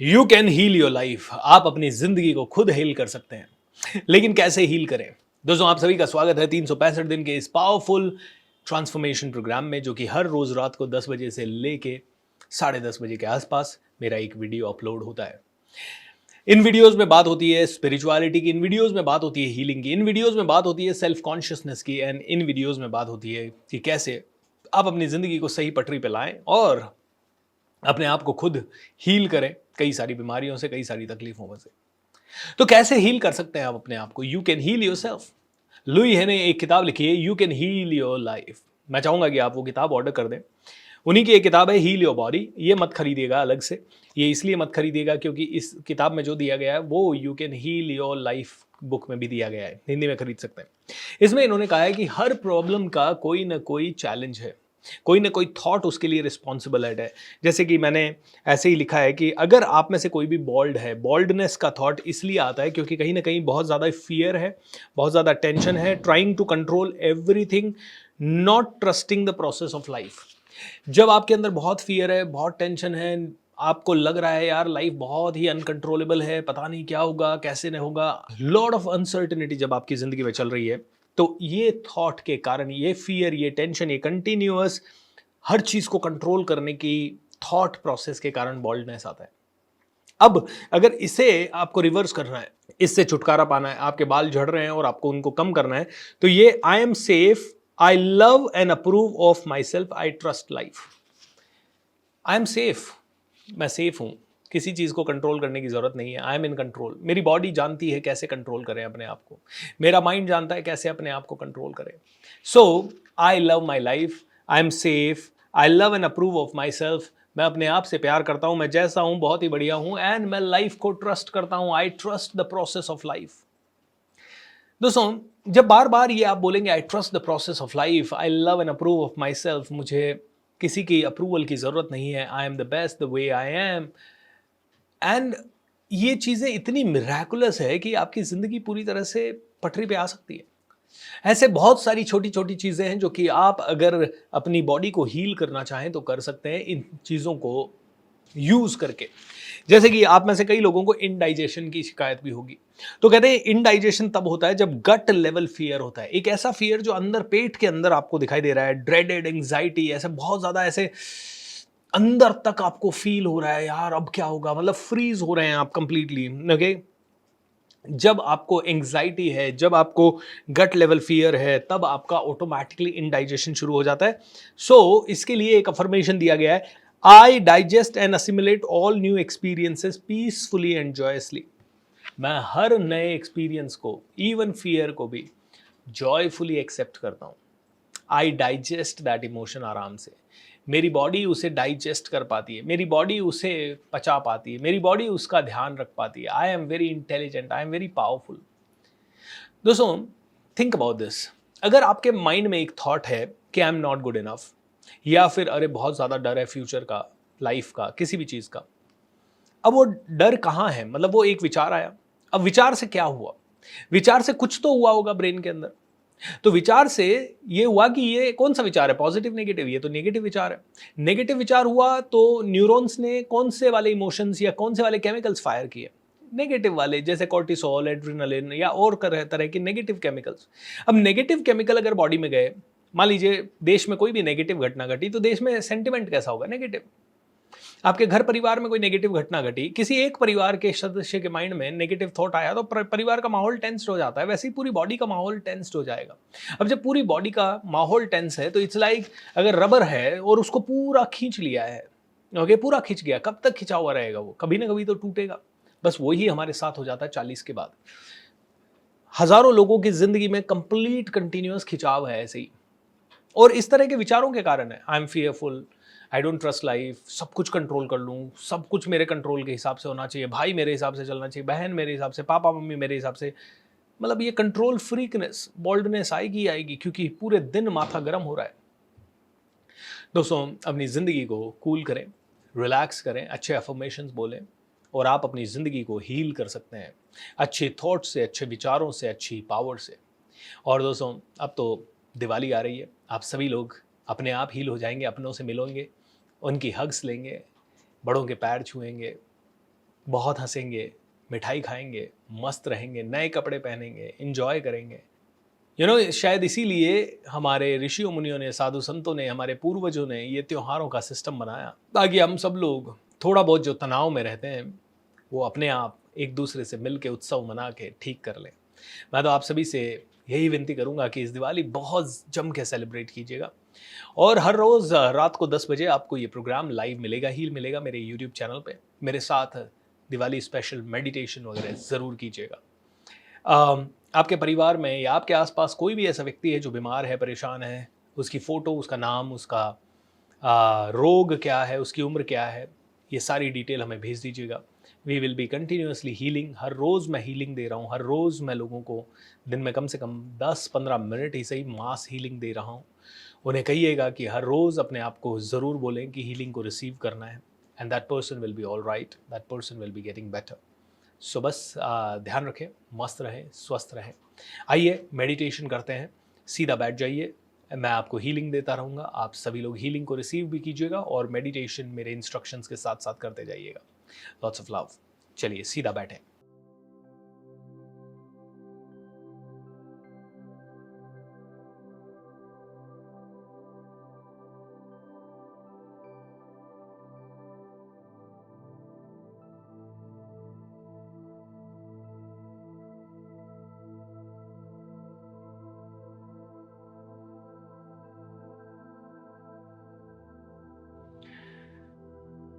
You can heal your life. आप अपनी जिंदगी को खुद हील कर सकते हैं, लेकिन कैसे हील करें? दोस्तों, आप सभी का स्वागत है 365 दिन के इस पावरफुल ट्रांसफॉर्मेशन प्रोग्राम में, जो कि हर रोज रात को 10 बजे से लेके 10:30 बजे के आसपास मेरा एक वीडियो अपलोड होता है। इन वीडियोस में बात होती है स्पिरिचुअलिटी की, इन वीडियोस में बात होती है हीलिंग की, इन वीडियोस में बात होती है सेल्फ कॉन्शियसनेस की, एंड इन वीडियोस में बात होती है कि कैसे आप अपनी जिंदगी को सही पटरी पे लाएं और अपने आप को खुद हील करें कई सारी बीमारियों से, कई सारी तकलीफों से। तो कैसे हील कर सकते हैं आप अपने आप को? You can heal yourself. Louise Hay ने एक किताब लिखी है, you can heal your life. मैं चाहूंगा कि आप वो किताब ऑर्डर कर दें। उन्हीं की एक किताब है हील योर बॉडी। ये मत खरीदिएगा अलग से, ये इसलिए मत खरीदिएगा क्योंकि इस किताब में जो दिया गया है वो you can heal your life book में भी दिया गया है, हिंदी में खरीद सकते हैं। इसमें इन्होंने कहा है कि हर प्रॉब्लम का कोई ना कोई चैलेंज है, कोई ना कोई थॉट उसके लिए रिस्पॉन्सिबल है। जैसे कि मैंने ऐसे ही लिखा है कि अगर आप में से कोई भी बॉल्ड है, बॉल्डनेस का थॉट इसलिए आता है क्योंकि कहीं ना कहीं बहुत ज़्यादा फियर है, बहुत ज़्यादा टेंशन है, trying to control everything, not trusting the process of life. जब आपके अंदर बहुत फियर है, बहुत टेंशन है, आपको लग रहा है यार लाइफ बहुत ही अनकंट्रोलेबल है, पता नहीं क्या होगा, कैसे नहीं होगा, लॉट ऑफ अनसर्टेनिटी जब आपकी जिंदगी में चल रही है, तो ये थॉट के कारण, ये फियर, ये टेंशन, ये कंटिन्यूअस हर चीज को कंट्रोल करने की थॉट प्रोसेस के कारण बॉल्डनेस आता है। अब अगर इसे आपको रिवर्स करना है, इससे छुटकारा पाना है, आपके बाल झड़ रहे हैं और आपको उनको कम करना है, तो ये आई am safe, I love and approve of myself, I trust life. I am safe, मैं सेफ हूं, किसी चीज को कंट्रोल करने की जरूरत नहीं है। I am in control. मेरी बॉडी जानती है कैसे कंट्रोल करें अपने आप को, मेरा माइंड जानता है कैसे अपने आप को कंट्रोल करें। So I love my life, I am safe, I love and approve of myself. मैं अपने आप से प्यार करता हूं, मैं जैसा हूं बहुत ही बढ़िया हूं, एंड मैं लाइफ को ट्रस्ट करता हूं। I trust the process of life. दोस्तों, जब बार बार ये आप बोलेंगे I trust the process of life, I love and approve of my self, मुझे किसी की अप्रूवल की जरूरत नहीं है, I am the best the way I am, and ये चीजें इतनी मिराकुलस है कि आपकी जिंदगी पूरी तरह से पटरी पे आ सकती है। ऐसे बहुत सारी छोटी छोटी चीजें हैं जो कि आप अगर अपनी बॉडी को हील करना चाहें तो कर सकते हैं इन चीजों को यूज करके। जैसे कि आप में से कई लोगों को इनडाइजेशन की शिकायत भी होगी। तो कहते हैं इनडाइजेशन तब होता है जब गट लेवल फियर होता है, एक ऐसा फियर जो अंदर, पेट के अंदर आपको दिखाई दे रहा है, ड्रेडेड एंजाइटी, ऐसे बहुत ज्यादा ऐसे अंदर तक आपको फील हो रहा है यार अब क्या होगा, मतलब फ्रीज हो रहे हैं आप कंप्लीटली। ओके, जब आपको एंग्जाइटी है, जब आपको गट लेवल फियर है, तब आपका ऑटोमेटिकली इनडाइजेशन शुरू हो जाता है। सो इसके लिए एक अफर्मेशन दिया गया है, I digest and assimilate all new experiences peacefully and joyously. मैं हर नए एक्सपीरियंस को, इवन फियर को भी जॉयफुली एक्सेप्ट करता हूँ। आई डाइजेस्ट दैट इमोशन आराम से, मेरी बॉडी उसे डाइजेस्ट कर पाती है, मेरी बॉडी उसे पचा पाती है, मेरी बॉडी उसका ध्यान रख पाती है। I am very intelligent, I am very powerful. दोस्तों, थिंक अबाउट दिस। अगर आपके माइंड में एक थॉट है कि I am not good enough, या फिर अरे बहुत ज़्यादा डर है फ्यूचर का, लाइफ का, किसी भी चीज़ का, अब वो डर कहाँ है? मतलब वो एक विचार आया, अब विचार से क्या हुआ? विचार से कुछ तो हुआ होगा ब्रेन के अंदर। तो विचार से ये हुआ कि ये कौन सा विचार है, पॉजिटिव नेगेटिव? ये तो नेगेटिव विचार है। नेगेटिव विचार हुआ तो न्यूरॉन्स ने कौन से वाले इमोशंस या कौन से वाले केमिकल्स फायर किए? नेगेटिव वाले, जैसे कॉर्टिसोल, एड्रेनालिन या और तरह के नेगेटिव केमिकल्स। अब नेगेटिव केमिकल अगर बॉडी में गए, मान लीजिए देश में कोई भी नेगेटिव घटना घटी, तो देश में सेंटिमेंट कैसा होगा? नेगेटिव। आपके घर परिवार में कोई नेगेटिव घटना घटी, किसी एक परिवार के सदस्य के माइंड में नेगेटिव थॉट आया, तो परिवार का माहौल टेंस्ड हो जाता है। वैसे ही पूरी बॉडी का माहौल टेंस्ड हो जाएगा। अब जब पूरी बॉडी का माहौल टेंस है, तो इट्स लाइक अगर रबर है और उसको पूरा खींच लिया है, ओके, पूरा खींच गया, कब तक खिंचा हुआ रहेगा? वो कभी ना कभी तो टूटेगा। बस वही हमारे साथ हो जाता है 40 के बाद। हजारों लोगों की जिंदगी में कंप्लीट कंटिन्यूअस खिंचाव है ऐसे ही, और इस तरह के विचारों के कारण है। I am fearful, I don't trust life, सब कुछ कंट्रोल कर लूँ, सब कुछ मेरे कंट्रोल के हिसाब से होना चाहिए, भाई मेरे हिसाब से चलना चाहिए, बहन मेरे हिसाब से, पापा मम्मी मेरे हिसाब से। मतलब ये कंट्रोल फ्रीकनेस, बॉल्डनेस आएगी आएगी, क्योंकि पूरे दिन माथा गर्म हो रहा है। दोस्तों, अपनी ज़िंदगी को कूल करें, रिलैक्स करें, अच्छे अफर्मेशंस बोलें, और आप अपनी ज़िंदगी को हील कर सकते हैं अच्छे थॉट से, अच्छे विचारों से, अच्छी पावर से। और दोस्तों, अब तो दिवाली आ रही है, आप सभी लोग अपने आप हील हो जाएंगे, अपनों से मिलोगे, उनकी हग्स लेंगे, बड़ों के पैर छुएंगे, बहुत हंसेंगे, मिठाई खाएंगे, मस्त रहेंगे, नए कपड़े पहनेंगे, इंजॉय करेंगे। शायद इसीलिए हमारे ऋषियों मुनियों ने, साधु संतों ने, हमारे पूर्वजों ने ये त्योहारों का सिस्टम बनाया ताकि हम सब लोग थोड़ा बहुत जो तनाव में रहते हैं वो अपने आप एक दूसरे से मिल के उत्सव मना के ठीक कर लें। मैं तो आप सभी से यही विनती करूंगा कि इस दिवाली बहुत जम के सेलिब्रेट कीजिएगा और हर रोज़ रात को 10 बजे आपको ये प्रोग्राम लाइव मिलेगा ही मिलेगा मेरे यूट्यूब चैनल पे। मेरे साथ दिवाली स्पेशल मेडिटेशन वगैरह ज़रूर कीजिएगा। आपके परिवार में या आपके आसपास कोई भी ऐसा व्यक्ति है जो बीमार है, परेशान है, उसकी फ़ोटो, उसका नाम, उसका रोग क्या है, उसकी उम्र क्या है, ये सारी डिटेल हमें भेज दीजिएगा। We will be continuously healing. हर रोज़ मैं हीलिंग दे रहा हूँ, हर रोज़ मैं लोगों को दिन में कम से कम 10-15 मिनट ही सही मास हीलिंग दे रहा हूँ। उन्हें कहिएगा कि हर रोज़ अपने आप को ज़रूर बोलें कि हीलिंग को रिसीव करना है and that person will be all right, that person will be getting better. So बस ध्यान रखें, मस्त रहें, स्वस्थ रहें। आइए मेडिटेशन करते हैं, सीधा बैठ जाइए, मैं आपको हीलिंग देता रहूँगा, आप सभी लोग हीलिंग को रिसीव भी कीजिएगा और मेडिटेशन मेरे इंस्ट्रक्शंस के साथ साथ करते जाइएगा। Lots of love. चलिए सीधा बैठें।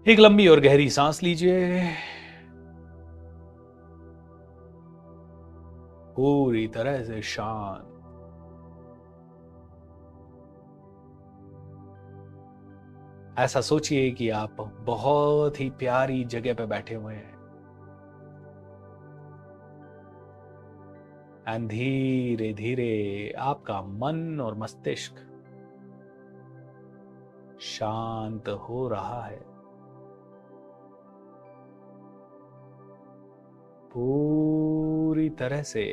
एक लंबी और गहरी सांस लीजिए, पूरी तरह से शांत। ऐसा सोचिए कि आप बहुत ही प्यारी जगह पे बैठे हुए हैं एंड धीरे धीरे आपका मन और मस्तिष्क शांत हो रहा है। पूरी तरह से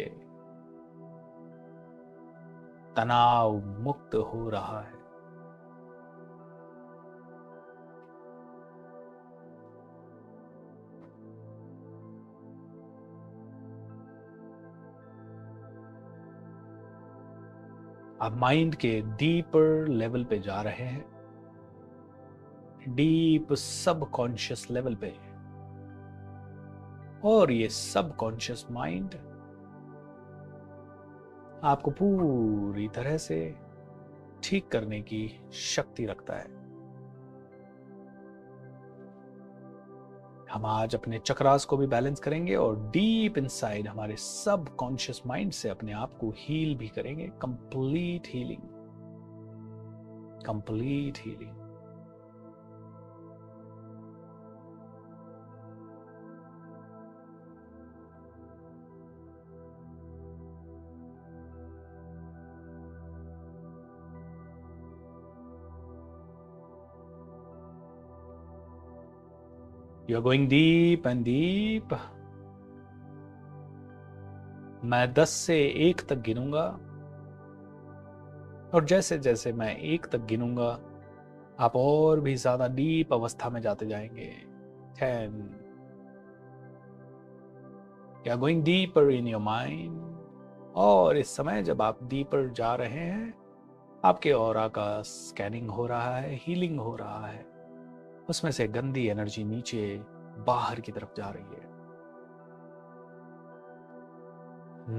तनाव मुक्त हो रहा है। आप माइंड के डीपर लेवल पे जा रहे हैं, डीप सबकॉन्शियस लेवल पे, और ये सबकॉन्शियस माइंड आपको पूरी तरह से ठीक करने की शक्ति रखता है। हम आज अपने चक्रास को भी बैलेंस करेंगे और डीप इनसाइड हमारे सबकॉन्शियस माइंड से अपने आप को हील भी करेंगे। Complete healing, complete healing. You are going deep and deep. मैं 10 से 1 तक गिनूंगा और जैसे जैसे मैं 1 तक गिनूंगा आप और भी ज्यादा डीप अवस्था में जाते जाएंगे। 10. You are going deeper in your mind. और इस समय जब आप डीपर जा रहे हैं, आपके ऑरा का स्कैनिंग हो रहा है, हीलिंग हो रहा है। उसमें से गंदी एनर्जी नीचे बाहर की तरफ जा रही है।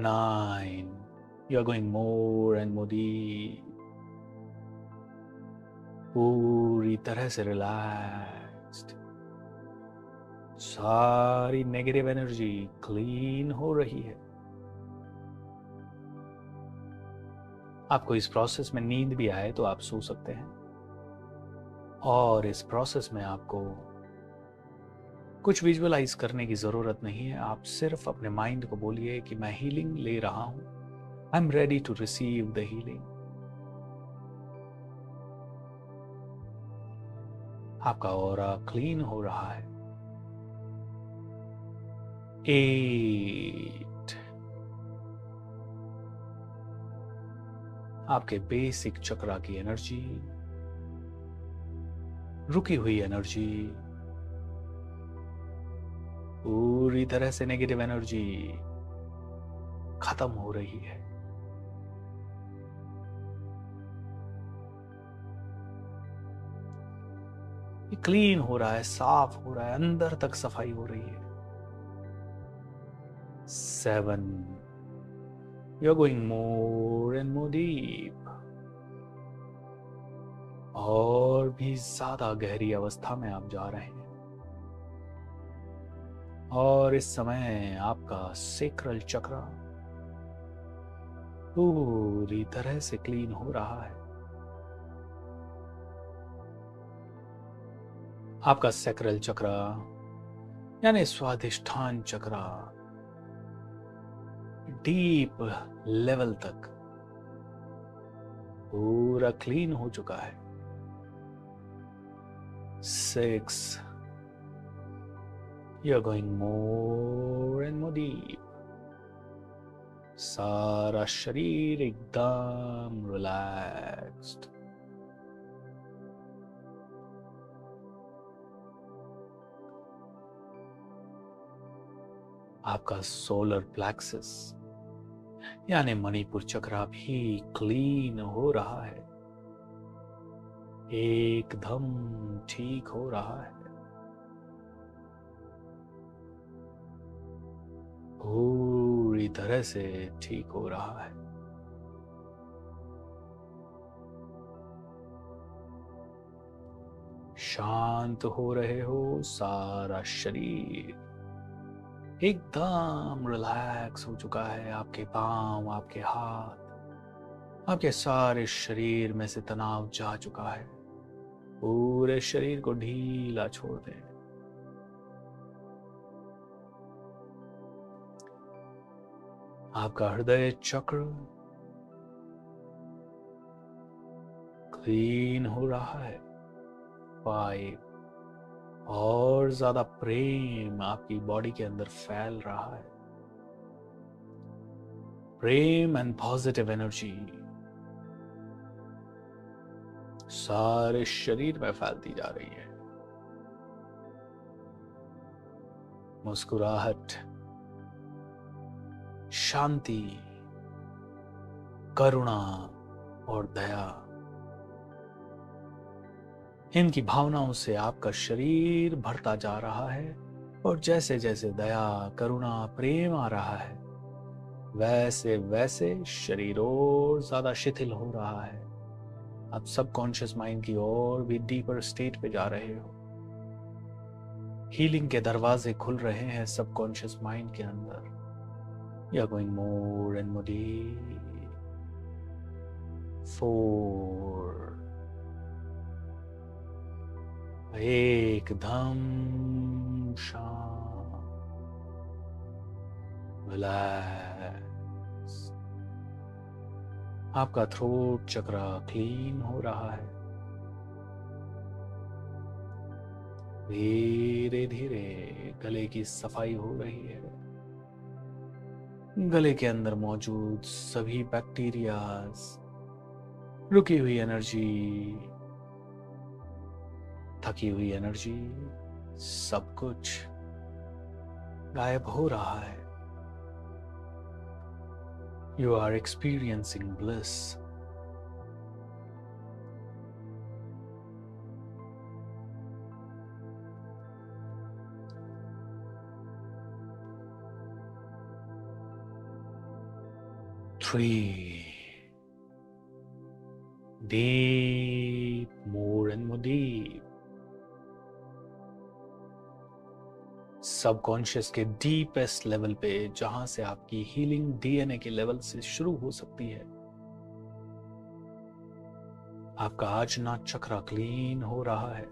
9. You are going more and more deep. पूरी तरह से रिलैक्स्ड। सारी नेगेटिव एनर्जी क्लीन हो रही है। आपको इस प्रोसेस में नींद भी आए तो आप सो सकते हैं और इस प्रोसेस में आपको कुछ विजुअलाइज करने की जरूरत नहीं है। आप सिर्फ अपने माइंड को बोलिए कि मैं हीलिंग ले रहा हूं, I am ready to receive the healing. आपका ऑरा क्लीन हो रहा है। 8. आपके बेसिक चक्रा की एनर्जी, रुकी हुई एनर्जी पूरी तरह से नेगेटिव एनर्जी खत्म हो रही है। ये क्लीन हो रहा है, साफ हो रहा है, अंदर तक सफाई हो रही है। 7, you are going more and more deep, और भी ज्यादा गहरी अवस्था में आप जा रहे हैं। और इस समय आपका सेक्रल चक्र पूरी तरह से क्लीन हो रहा है। आपका सेक्रल चक्र यानी स्वाधिष्ठान चक्र डीप लेवल तक पूरा क्लीन हो चुका है। 6, you are going more and more deep, सारा शरीर एकदम रिलैक्स्ड। आपका सोलर प्लेक्सस यानी मणिपुर चक्र भी क्लीन हो रहा है, एकदम ठीक हो रहा है। पूरी तरह से ठीक हो रहा है। शांत हो रहे हो, सारा शरीर एकदम रिलैक्स हो चुका है। आपके पांव, आपके हाथ, आपके सारे शरीर में से तनाव जा चुका है। पूरे शरीर को ढीला छोड़ दें। आपका हृदय चक्र क्लीन हो रहा है। 5, और ज्यादा प्रेम आपकी बॉडी के अंदर फैल रहा है। प्रेम एंड पॉजिटिव एनर्जी सारे शरीर में फैलती जा रही है। मुस्कुराहट, शांति, करुणा और दया, इनकी भावनाओं से आपका शरीर भरता जा रहा है। और जैसे जैसे दया, करुणा, प्रेम आ रहा है, वैसे वैसे शरीर और ज्यादा शिथिल हो रहा है। आप सबकॉन्शियस माइंड की ओर भी डीपर स्टेट पे जा रहे हो। हीलिंग के दरवाजे खुल रहे हैं सबकॉन्शियस माइंड के अंदर। You are going more and more deep. 4, एकदम शांत, रिलैक्स। आपका थ्रोट चक्र क्लीन हो रहा है। धीरे धीरे गले की सफाई हो रही है। गले के अंदर मौजूद सभी बैक्टीरियाज, रुकी हुई एनर्जी, थकी हुई एनर्जी, सब कुछ गायब हो रहा है। You are experiencing bliss. Three, deep, more and more deep. Subconscious के डीपेस्ट लेवल पे, जहां से आपकी हीलिंग डीएनए के लेवल से शुरू हो सकती है। आपका आजना चक्र क्लीन हो रहा है।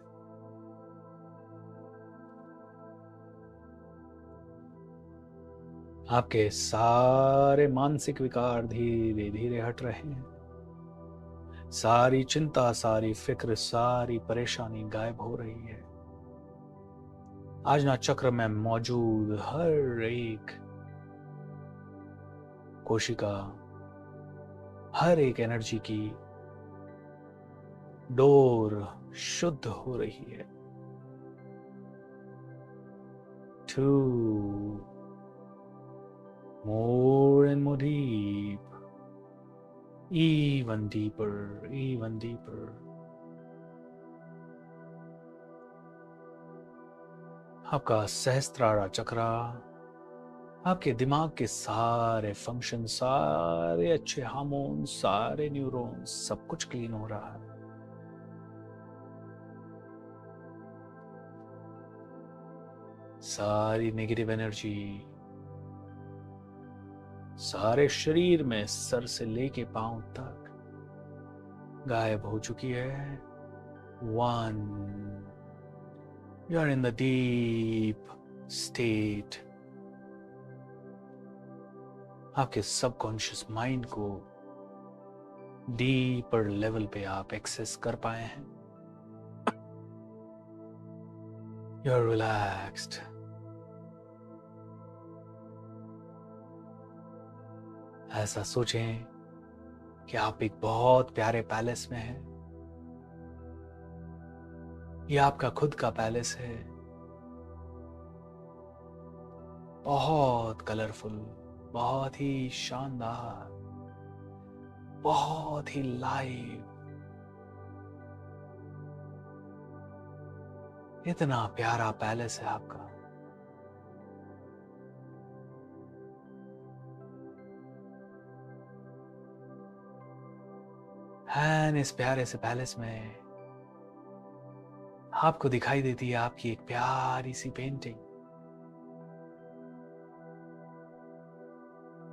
आपके सारे मानसिक विकार धीरे धीरे हट रहे हैं। सारी चिंता, सारी फिक्र, सारी परेशानी गायब हो रही है। आजना चक्र में मौजूद हर एक कोशिका, हर एक एनर्जी की डोर शुद्ध हो रही है। 2, more and more deep, even deeper, even deeper. आपका सहस्त्रारा चक्रा आपके दिमाग के सारे फंक्शन, सारे अच्छे हार्मोन, सारे न्यूरॉन्स, सब कुछ क्लीन हो रहा है। सारी नेगेटिव एनर्जी सारे शरीर में सर से लेके पांव तक गायब हो चुकी है। 1, you are in the deep state। आपके सबकॉन्शियस माइंड को डीपर लेवल पे आप एक्सेस कर पाए हैं। You are relaxed। ऐसा सोचें कि आप एक बहुत प्यारे पैलेस में हैं। ये आपका खुद का पैलेस है, बहुत कलरफुल, बहुत ही शानदार, बहुत ही लाइव। इतना प्यारा पैलेस है आपका। एंड इस प्यारे से पैलेस में आपको दिखाई देती है आपकी एक प्यारी सी पेंटिंग,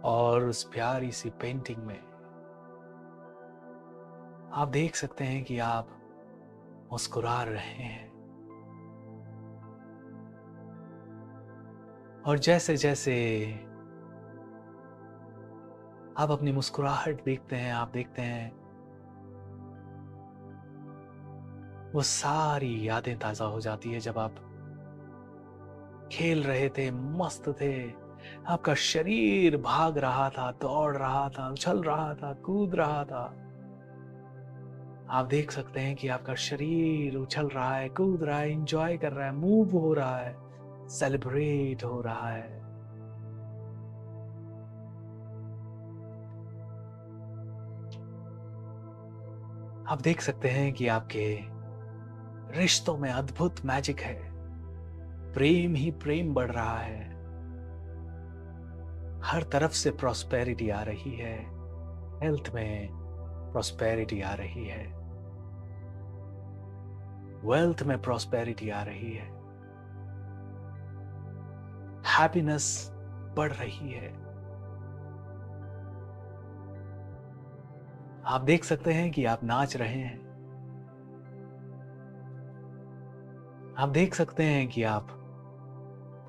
और उस प्यारी सी पेंटिंग में आप देख सकते हैं कि आप मुस्कुरा रहे हैं। और जैसे जैसे आप अपनी मुस्कुराहट देखते हैं, आप देखते हैं वो सारी यादें ताजा हो जाती है जब आप खेल रहे थे, मस्त थे, आपका शरीर भाग रहा था, दौड़ रहा था, उछल रहा था, कूद रहा था। आप देख सकते हैं कि आपका शरीर उछल रहा है, कूद रहा है, एंजॉय कर रहा है, मूव हो रहा है, सेलिब्रेट हो रहा है। आप देख सकते हैं कि आपके रिश्तों में अद्भुत मैजिक है, प्रेम ही प्रेम बढ़ रहा है, हर तरफ से प्रॉस्पेरिटी आ रही है, हेल्थ में प्रॉस्पेरिटी आ रही है, वेल्थ में प्रॉस्पेरिटी आ रही है, हैप्पीनेस बढ़ रही है। आप देख सकते हैं कि आप नाच रहे हैं, आप देख सकते हैं कि आप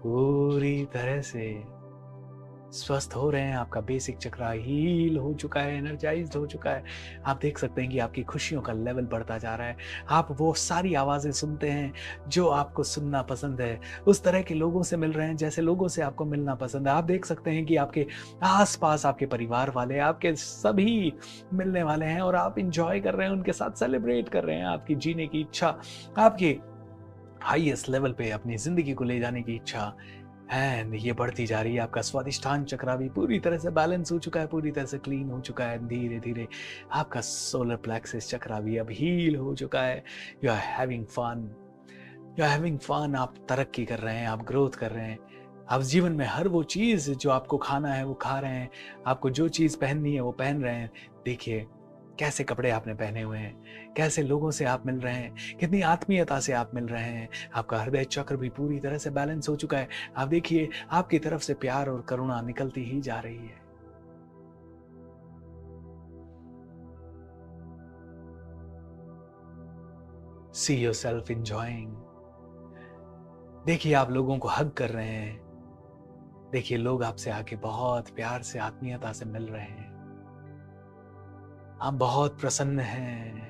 पूरी तरह से स्वस्थ हो रहे हैं, आपका बेसिक चक्रा हील हो चुका है, एनर्जाइज्ड हो चुका है। आप देख सकते हैं कि आपकी खुशियों का लेवल बढ़ता जा रहा है। आप वो सारी आवाज़ें सुनते हैं जो आपको सुनना पसंद है, उस तरह के लोगों से मिल रहे हैं जैसे लोगों से आपको मिलना पसंद है। आप देख सकते हैं कि आपके आसपास आपके परिवार वाले, आपके सभी मिलने वाले हैं और आप इंजॉय कर रहे हैं, उनके साथ सेलिब्रेट कर रहे हैं। आपकी जीने की इच्छा, आपकी हाईएस्ट लेवल पे अपनी जिंदगी को ले जाने की इच्छा एंड ये बढ़ती जा रही है। आपका स्वादिष्ठान चक्रा भी पूरी तरह से बैलेंस हो चुका है, पूरी तरह से क्लीन हो चुका है। धीरे धीरे आपका सोलर प्लेक्सिस चक्रा भी अब हील हो चुका है। You are having fun, you are having fun. आप तरक्की कर रहे हैं, आप ग्रोथ कर रहे हैं। आप जीवन में हर वो चीज़ जो आपको खाना है वो खा रहे हैं, आपको जो चीज़ पहननी है वो पहन रहे हैं। देखिए कैसे कपड़े आपने पहने हुए हैं, कैसे लोगों से आप मिल रहे हैं, कितनी आत्मीयता से आप मिल रहे हैं। आपका हृदय चक्र भी पूरी तरह से बैलेंस हो चुका है। आप देखिए आपकी तरफ से प्यार और करुणा निकलती ही जा रही है। See yourself enjoying. देखिए आप लोगों को हग कर रहे हैं, देखिए लोग आपसे आके बहुत प्यार से, आत्मीयता से मिल रहे हैं। आप बहुत प्रसन्न हैं,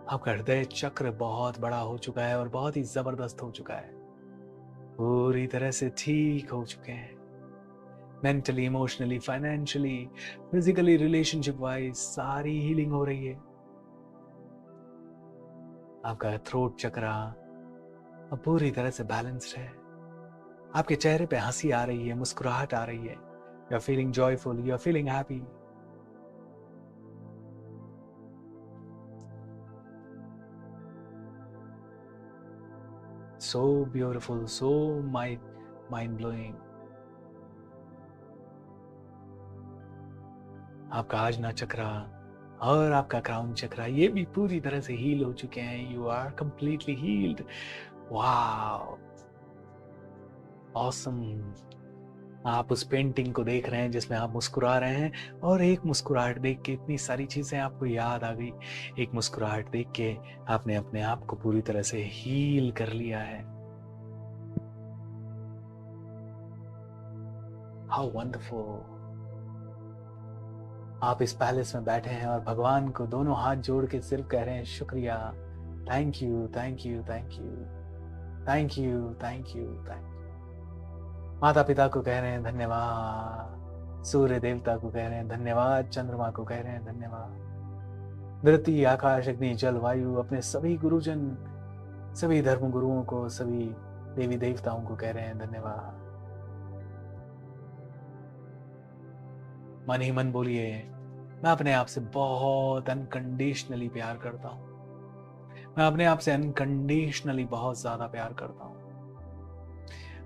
आपका हृदय चक्र बहुत बड़ा हो चुका है और बहुत ही जबरदस्त हो चुका है, पूरी तरह से ठीक हो चुके हैं। Mentally, emotionally, financially, physically, relationship wise सारी हीलिंग हो रही है। आपका थ्रोट चक्रा अब पूरी तरह से बैलेंस्ड है। आपके चेहरे पे हंसी आ रही है, मुस्कुराहट आ रही है। You are feeling joyful, you are feeling happy. So beautiful, so mind blowing. आपका आजना चक्रा और आपका क्राउन चक्रा ये भी पूरी तरह से हील हो चुके हैं। You are completely healed. Wow, awesome. आप उस पेंटिंग को देख रहे हैं जिसमें आप मुस्कुरा रहे हैं, और एक मुस्कुराहट देख के इतनी सारी चीजें आपको याद आ गई। एक मुस्कुराहट देख के आपने अपने आप को पूरी तरह से हील कर लिया है। How wonderful. आप इस पैलेस में बैठे हैं और भगवान को दोनों हाथ जोड़ के सिर्फ कह रहे हैं शुक्रिया, thank you, thank you, thank you, thank you, thank you, thank you. माता पिता को कह रहे हैं धन्यवाद, सूर्य देवता को कह रहे हैं धन्यवाद, चंद्रमा को कह रहे हैं धन्यवाद, धरती, आकाश, अग्नि, जल, वायु, अपने सभी गुरुजन, सभी धर्म गुरुओं को, सभी देवी देवताओं को कह रहे हैं धन्यवाद। मन ही मन बोलिए, मैं अपने आप से बहुत अनकंडीशनली प्यार करता हूं। मैं अपने आप से अनकंडीशनली बहुत ज्यादा प्यार करता हूं।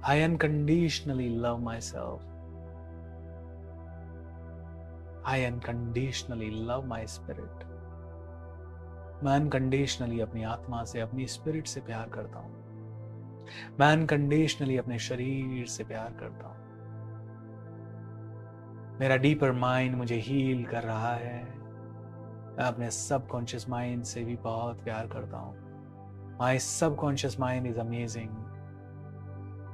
I unconditionally love myself. I unconditionally love my spirit. मैं अनकंडीशनली अपनी आत्मा से, अपनी स्पिरिट से प्यार करता हूं। मैं अनकंडीशनली अपने शरीर से प्यार करता हूं। मेरा डीपर माइंड मुझे हील कर रहा है। मैं अपने सबकॉन्शियस माइंड से भी बहुत प्यार करता हूँ। माई सबकॉन्शियस माइंड इज अमेजिंग।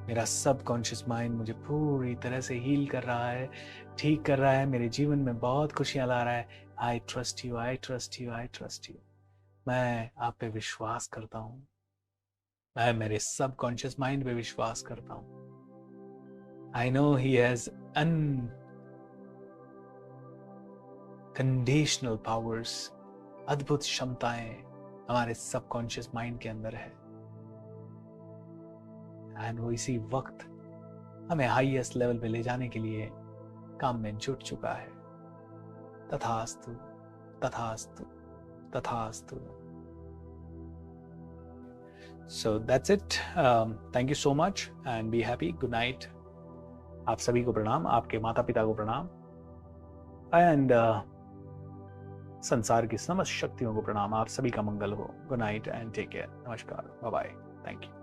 मेरा सबकॉन्शियस माइंड मुझे पूरी तरह से हील कर रहा है, ठीक कर रहा है, मेरे जीवन में बहुत खुशियाँ ला रहा है। I trust you, I trust you, I trust you. मैं आप पे विश्वास करता हूँ। मैं मेरे सबकॉन्शियस माइंड पे विश्वास करता हूँ। I know he has conditional powers. अद्भुत क्षमताएं हमारे सबकॉन्शियस माइंड के अंदर है, एंड वो इसी वक्त हमें हाईएस्ट लेवल पे ले जाने के लिए काम में जुट चुका है। तथास्तु, तथास्तु, तथास्तु। So that's it. Thank you so much and be happy. Good night. आप सभी को प्रणाम, आपके माता पिता को प्रणाम, एंड संसार की समस्त शक्तियों को प्रणाम। आप सभी का मंगल हो। Good night and take care. नमस्कार, बाय बाय, थैंक यू।